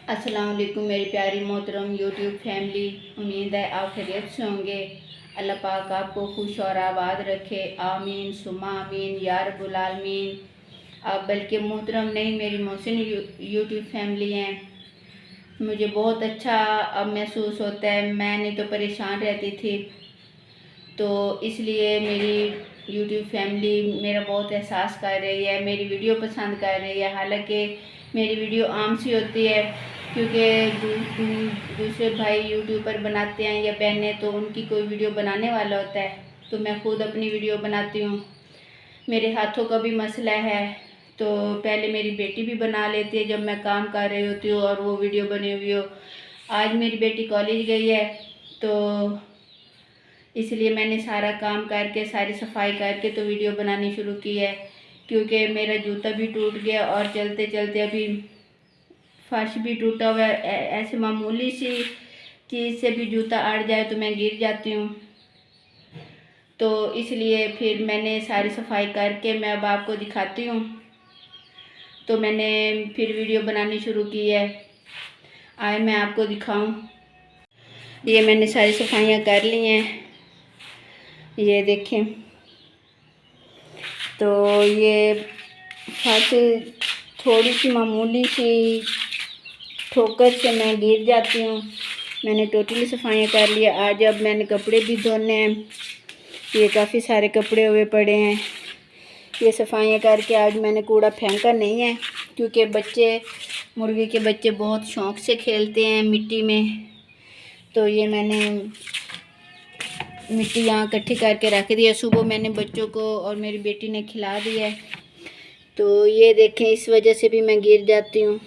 अस्सलाम वालेकुम मेरी प्यारी मोहतरम यूट्यूब फैमिली। उम्मीद है आप खैरियत से होंगे। अल्लाह पाक आपको खुश और आबाद रखे, आमीन सुमा आमीन या रब्बुल आलमीन। आप बल्कि मोहतरम नहीं, मेरी मोहसिन यूट्यूब फैमिली हैं। मुझे बहुत अच्छा अब महसूस होता है। मैंने तो परेशान रहती थी, तो इसलिए मेरी यूट्यूब फैमिली मेरा बहुत एहसास कर रही है, मेरी वीडियो पसंद कर रही है। हालांकि मेरी वीडियो आम सी होती है, क्योंकि दूसरे भाई यूट्यूबर बनाते हैं या बहनें, तो उनकी कोई वीडियो बनाने वाला होता है, तो मैं खुद अपनी वीडियो बनाती हूँ। मेरे हाथों का भी मसला है, तो पहले मेरी बेटी भी बना लेती है जब मैं काम कर रही होती हूँ और वो वीडियो बनी हुई हो। आज मेरी बेटी कॉलेज गई है, तो इसलिए मैंने सारा काम करके सारी सफाई करके तो वीडियो बनानी शुरू की है। क्योंकि मेरा जूता भी टूट गया और चलते चलते अभी फर्श भी टूटा हुआ है। ऐसे मामूली सी चीज़ से भी जूता अड़ जाए तो मैं गिर जाती हूँ, तो इसलिए फिर मैंने सारी सफाई करके मैं अब आपको दिखाती हूँ। तो मैंने फिर वीडियो बनानी शुरू की है। आए मैं आपको दिखाऊं। ये मैंने सारी सफाइयाँ कर ली हैं, ये देखें। तो ये फर्श थोड़ी सी मामूली सी ठोकर से मैं गिर जाती हूँ। मैंने टोटली सफाइयाँ कर लिया। आज अब मैंने कपड़े भी धोने हैं, ये काफ़ी सारे कपड़े हुए पड़े हैं। ये सफाइयाँ करके आज मैंने कूड़ा फेंका नहीं है, क्योंकि बच्चे, मुर्गी के बच्चे बहुत शौक़ से खेलते हैं मिट्टी में। तो ये मैंने मिट्टी यहाँ इकट्ठी करके रख दी है। सुबह मैंने बच्चों को और मेरी बेटी ने खिला दिया है। तो ये देखें, इस वजह से भी मैं गिर जाती हूँ।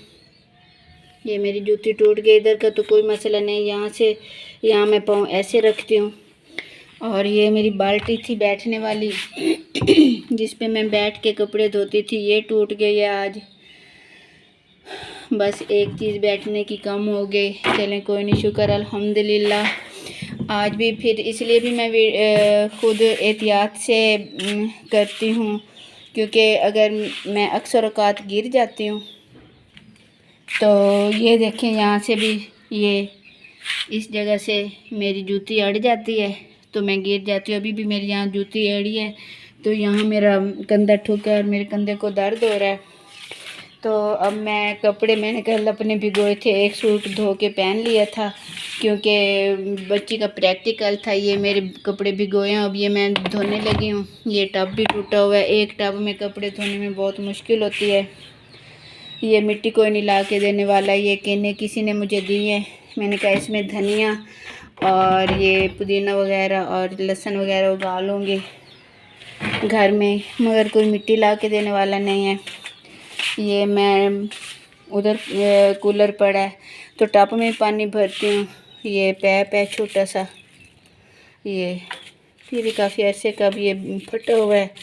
ये मेरी जूती टूट गई। इधर का तो कोई मसला नहीं, यहाँ से यहाँ मैं पाँव ऐसे रखती हूँ। और ये मेरी बाल्टी थी बैठने वाली जिस पे मैं बैठ के कपड़े धोती थी, ये टूट गई है आज। बस एक चीज़ बैठने की कम हो गई। चलें कोई नहीं, शुक्र अल्हम्दुलिल्लाह। आज भी फिर इसलिए भी मैं खुद एहतियात से करती हूँ, क्योंकि अगर मैं अक्सर औक़ात गिर जाती हूँ। तो ये देखें, यहाँ से भी ये इस जगह से मेरी जूती अड़ जाती है तो मैं गिर जाती हूँ। अभी भी मेरी यहाँ जूती अड़ी है, तो यहाँ मेरा कंधा ठुका और मेरे कंधे को दर्द हो रहा है। तो अब मैं कपड़े, मैंने कल अपने भिगोए थे, एक सूट धो के पहन लिया था क्योंकि बच्ची का प्रैक्टिकल था। ये मेरे कपड़े भिगोए हैं, अब ये मैं धोने लगी हूँ। ये टब भी टूटा हुआ है, एक टब में कपड़े धोने में बहुत मुश्किल होती है। ये मिट्टी कोई नहीं ला के देने वाला, ये केने किसी ने मुझे दी है। मैंने कहा इसमें धनिया और ये पुदीना वगैरह और लहसुन वगैरह उगा लूँगी घर में, मगर कोई मिट्टी ला के देने वाला नहीं है। ये मैं उधर कूलर पड़ा है तो टब में पानी भरती हूँ। ये पैप है छोटा सा, ये फिर काफ़ी अरसे का भी ये फटा हुआ है,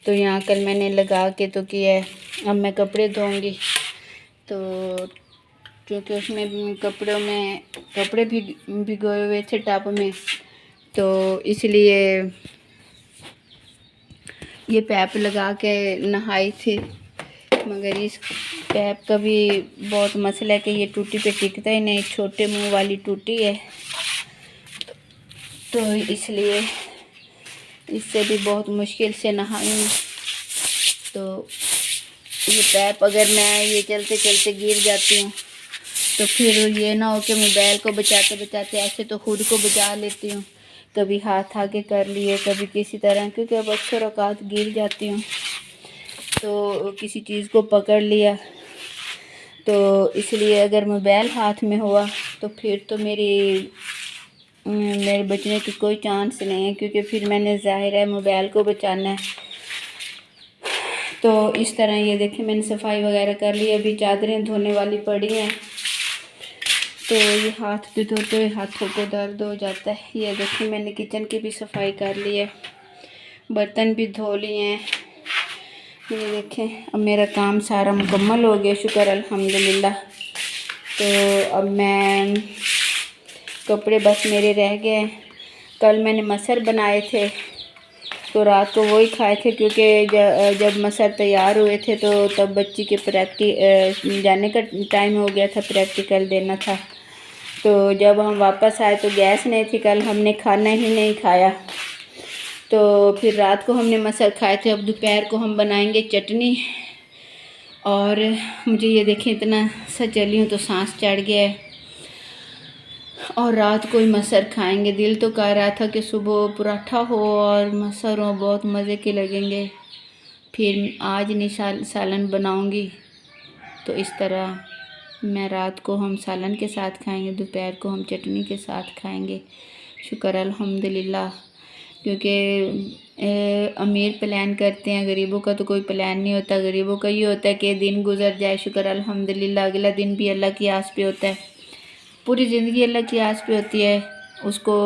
तो यहाँ कल मैंने लगा के तो किया है। अब मैं कपड़े धोऊंगी, तो क्योंकि उसमें कपड़ों में कपड़े भी भिगोए हुए थे टब में, तो इसलिए ये पैप लगा के नहाई थी। मगर इस पैप का भी बहुत मसला है कि ये टूटी पे टिकता ही नहीं, छोटे मुंह वाली टूटी है, तो इसलिए इससे भी बहुत मुश्किल से नहाई। तो ये पैप अगर मैं ये चलते चलते गिर जाती हूँ तो फिर ये ना हो कि मोबाइल को बचाते बचाते ऐसे तो खुद को बचा लेती हूँ। कभी हाथ आगे कर लिए, कभी किसी तरह, क्योंकि अब अक्सर औक़ात गिर जाती हूँ तो किसी चीज़ को पकड़ लिया, तो इसलिए अगर मोबाइल हाथ में हुआ तो फिर तो मेरे बचने की कोई चांस नहीं है, क्योंकि फिर मैंने ज़ाहिर है मोबाइल को बचाना है। तो इस तरह ये देखें, मैंने सफाई वगैरह कर ली। अभी चादरें धोने वाली पड़ी हैं, तो ये हाथ भी धोते हुए हाथों को दर्द हो जाता है। ये देखें, मैंने किचन की भी सफाई कर ली है, बर्तन भी धो लिए हैं। ये देखें, अब मेरा काम सारा मुकम्मल हो गया, शुक्र अल्हम्दुलिल्लाह। तो अब मैं कपड़े बस मेरे रह गए। कल मैंने मसर बनाए थे, तो रात को वही खाए थे, क्योंकि जब मसर तैयार हुए थे तो तब बच्ची के जाने का टाइम हो गया था, प्रैक्टिकल देना था। तो जब हम वापस आए तो गैस नहीं थी, कल हमने खाना ही नहीं खाया। तो फिर रात को हमने मसर खाए थे। अब दोपहर को हम बनाएंगे चटनी। और मुझे ये देखें, इतना सा चली हूँ तो सांस चढ़ गया है। और रात को ही मसर खाएंगे। दिल तो कह रहा था कि सुबह पराठा हो और मसर हो, बहुत मज़े के लगेंगे। फिर आज नहीं सालन बनाऊंगी। तो इस तरह मैं रात को हम सालन के साथ खाएंगे, दोपहर को हम चटनी के साथ खाएंगे। शुक्र अल्हम्दुलिल्लाह। क्योंकि अमीर प्लान करते हैं, गरीबों का तो कोई प्लान नहीं होता। गरीबों का ये होता है कि दिन गुजर जाए, शुक्र अल्हम्दुलिल्लाह। अगला दिन भी अल्लाह की आस पे होता है, पूरी ज़िंदगी अल्लाह की आस पे होती है। उसको,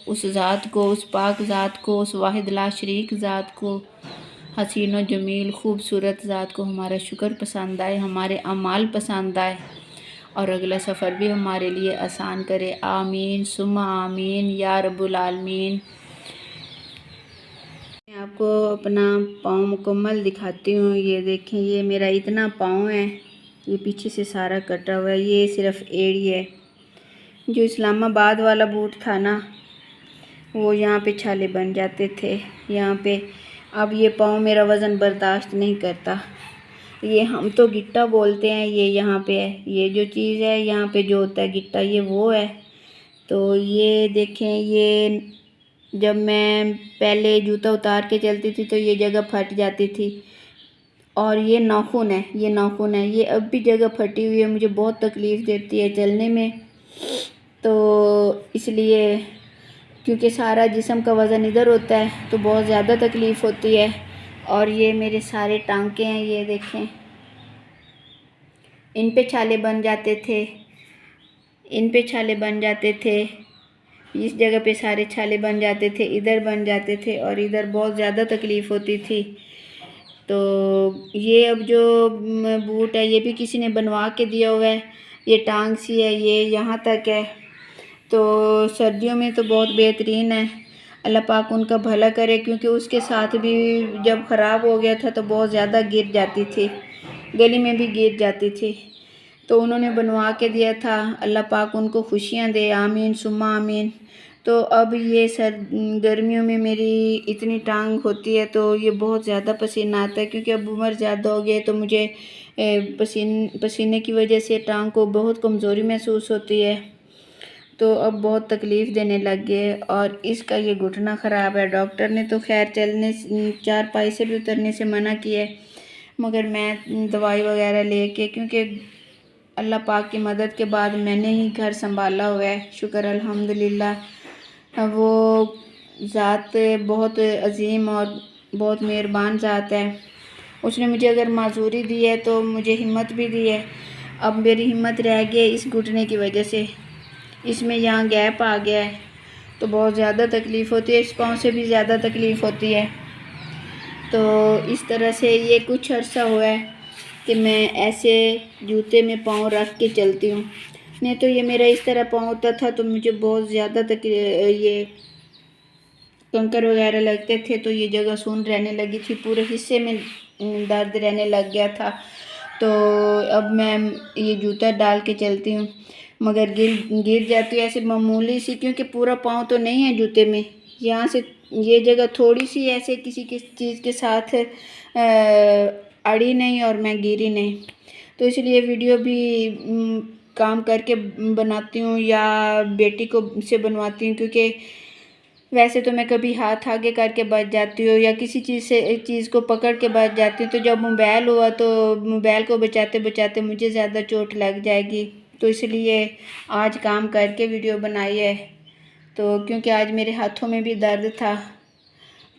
उस ज़ात को, उस पाक ज़ात को, उस वाहिद ला शरीक ज़ात को, हसीन व जमील खूबसूरत ज़ात को हमारा शुक्र पसंद आए, हमारे अमाल पसंद आए और अगला सफ़र भी हमारे लिए आसान करे। आमीन सुम्मा आमीन या रब्बुल आलमीन। मैं आपको अपना पाँव मुकम्मल दिखाती हूँ। ये देखें, ये मेरा इतना पाँव है, ये पीछे से सारा कटा हुआ है। ये सिर्फ एड़ी है। जो इस्लामाबाद वाला बूट था ना, वो यहाँ पे छाले बन जाते थे यहाँ पे। अब ये पाँव मेरा वज़न बर्दाश्त नहीं करता। ये हम तो गिट्टा बोलते हैं, ये यहाँ पे है। ये जो चीज़ है यहाँ पे जो होता है गिट्टा, ये वो है। तो ये देखें, ये जब मैं पहले जूता उतार के चलती थी तो ये जगह फट जाती थी। और ये नाखून है, ये नाखून है, ये अब भी जगह फटी हुई है, मुझे बहुत तकलीफ़ देती है चलने में। तो इसलिए, क्योंकि सारा जिस्म का वज़न इधर होता है तो बहुत ज़्यादा तकलीफ़ होती है। और ये मेरे सारे टांके हैं, ये देखें, इन पे छाले बन जाते थे, इन पे छाले बन जाते थे, इस जगह पे सारे छाले बन जाते थे, इधर बन जाते थे और इधर बहुत ज़्यादा तकलीफ़ होती थी। तो ये अब जो बूट है ये भी किसी ने बनवा के दिया हुआ है। ये टांग सी है, ये यहाँ तक है। तो सर्दियों में तो बहुत बेहतरीन है, अल्लाह पाक उनका भला करे। क्योंकि उसके साथ भी जब ख़राब हो गया था तो बहुत ज़्यादा गिर जाती थी, गली में भी गिर जाती थी। तो उन्होंने बनवा के दिया था, अल्लाह पाक उनको खुशियाँ दे, आमीन सुम्मा आमीन। तो अब ये गर्मियों में मेरी इतनी टांग होती है तो ये बहुत ज़्यादा पसीना आता है, क्योंकि अब उम्र ज़्यादा हो गई है तो मुझे पसीने की वजह से टांग को बहुत कमज़ोरी महसूस होती है। तो अब बहुत तकलीफ़ देने लग गए। और इसका ये घुटना ख़राब है। डॉक्टर ने तो खैर चलने, चारपाई से भी उतरने से मना किया है, मगर मैं दवाई वगैरह लेके, क्योंकि अल्लाह पाक की मदद के बाद मैंने ही घर संभाला हुआ है, शुक्र अल्हम्दुलिल्लाह। वो ज़ात बहुत अजीम और बहुत मेहरबान ज़ात है। उसने मुझे अगर माजूरी दी है तो मुझे हिम्मत भी दी है। अब मेरी हिम्मत रह गई है इस घुटने की वजह से, इसमें यहाँ गैप आ गया है तो बहुत ज़्यादा तकलीफ़ होती है, इस पाँव से भी ज़्यादा तकलीफ़ होती है। तो इस तरह से ये कुछ अर्सा हुआ है कि मैं ऐसे जूते में पाँव रख के चलती हूँ। नहीं तो ये मेरा इस तरह पाँव होता था तो मुझे बहुत ज़्यादा ये कंकर वगैरह लगते थे, तो ये जगह सुन्न रहने लगी थी, पूरे हिस्से में दर्द रहने लग गया था। तो अब मैं ये जूता डाल के चलती हूँ, मगर गिर जाती है ऐसे मामूली सी, क्योंकि पूरा पाँव तो नहीं है जूते में। यहाँ से ये जगह थोड़ी सी ऐसे किसी चीज़ के साथ अड़ी नहीं और मैं गिरी नहीं। तो इसलिए वीडियो भी काम करके बनाती हूँ या बेटी को से बनवाती हूँ, क्योंकि वैसे तो मैं कभी हाथ आगे करके बच जाती हूँ या किसी चीज़ को पकड़ के बच जाती हूँ। तो जब मोबाइल हुआ तो मोबाइल को बचाते बचाते मुझे ज़्यादा चोट लग जाएगी। तो इसलिए आज काम करके वीडियो बनाई है। तो क्योंकि आज मेरे हाथों में भी दर्द था,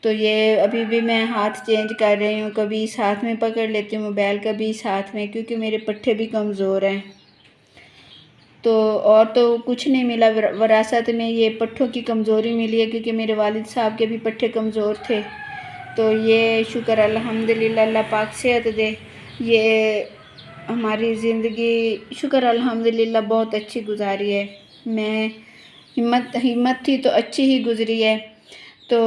तो ये अभी भी मैं हाथ चेंज कर रही हूँ। कभी इस हाथ में पकड़ लेती हूँ मोबाइल, कभी इस हाथ में, क्योंकि मेरे पट्टे भी कमज़ोर हैं। तो और तो कुछ नहीं मिला, विरासत में ये पट्ठों की कमज़ोरी मिली है, क्योंकि मेरे वालिद साहब के भी पट्टे कमज़ोर थे। तो ये शुक्र अल्हम्दुलिल्लाह, अल्लाह पाक सेहत दे। ये हमारी ज़िंदगी शुक्र अल्हम्दुलिल्लाह बहुत अच्छी गुजारी है। मैं हिम्मत थी तो अच्छी ही गुजरी है। तो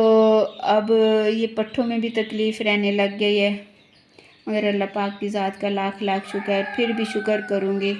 अब ये पट्ठों में भी तकलीफ़ रहने लग गई है, मगर अल्लाह पाक की ज़ात का लाख लाख शुक्र, फिर भी शुक्र करूँगी